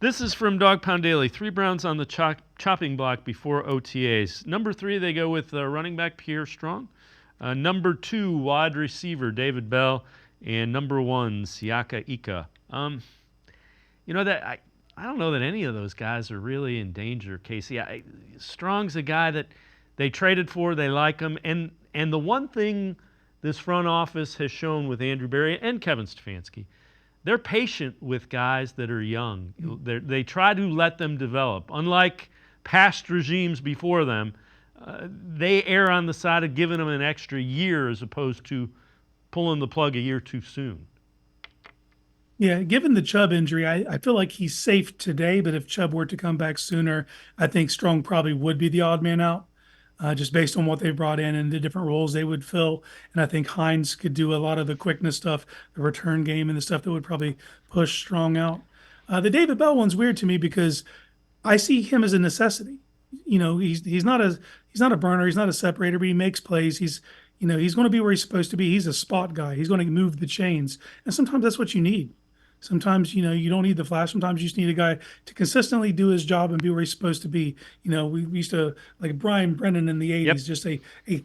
This is from Dawg Pound Daily. 3 Browns on the chopping block before OTAs. Number 3, they go with running back Pierre Strong. Number 2, wide receiver David Bell. And number 1, Siaka Ika. I don't know that any of those guys are really in danger, Casey. Strong's a guy that they traded for. They like him. And the one thing this front office has shown with Andrew Berry and Kevin Stefanski, they're patient with guys that are young. They try to let them develop. Unlike past regimes before them, they err on the side of giving them an extra year as opposed to pulling the plug a year too soon. Yeah, given the Chubb injury, I feel like he's safe today, but if Chubb were to come back sooner, I think Strong probably would be the odd man out, just based on what they brought in and the different roles they would fill. And I think Hines could do a lot of the quickness stuff, the return game, and the stuff that would probably push Strong out. The David Bell one's weird to me because I see him as a necessity. He's not a burner, he's not a separator, but he makes plays. He's going to be where he's supposed to be. He's a spot guy. He's going to move the chains, and sometimes that's what you need. Sometimes, you don't need the flash. Sometimes you just need a guy to consistently do his job and be where he's supposed to be. We used to like Brian Brennan in the Yep. 80s, just a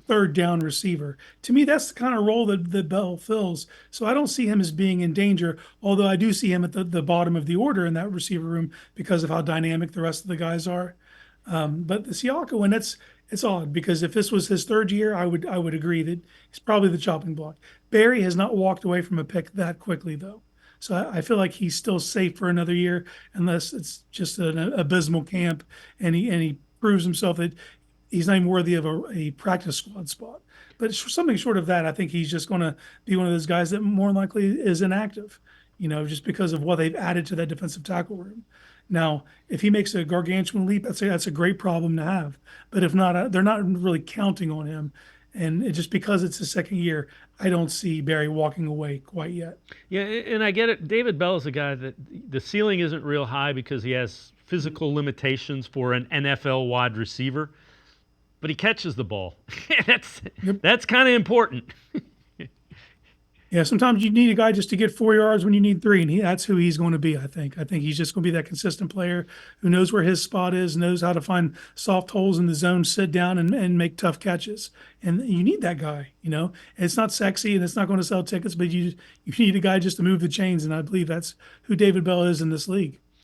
third down receiver. To me, that's the kind of role that Bell fills. So I don't see him as being in danger, although I do see him at the bottom of the order in that receiver room because of how dynamic the rest of the guys are. But the Siaka one, it's odd because if this was his third year, I would agree that he's probably the chopping block. Barry has not walked away from a pick that quickly though. So I feel like he's still safe for another year, unless it's just an abysmal camp, and he proves himself that he's not even worthy of a practice squad spot. But something short of that, I think he's just going to be one of those guys that more likely is inactive, just because of what they've added to that defensive tackle room. Now, if he makes a gargantuan leap, that's a great problem to have. But if not, they're not really counting on him. And just because it's his second year, I don't see Barry walking away quite yet. Yeah, and I get it. David Bell is a guy that the ceiling isn't real high because he has physical limitations for an NFL wide receiver, but he catches the ball. that's Yep. that's kind of important. Yeah, sometimes you need a guy just to get 4 yards when you need three, and that's who he's going to be. I think. I think he's just going to be that consistent player who knows where his spot is, knows how to find soft holes in the zone, sit down, and make tough catches. And you need that guy. It's not sexy and it's not going to sell tickets, but you need a guy just to move the chains, and I believe that's who David Bell is in this league.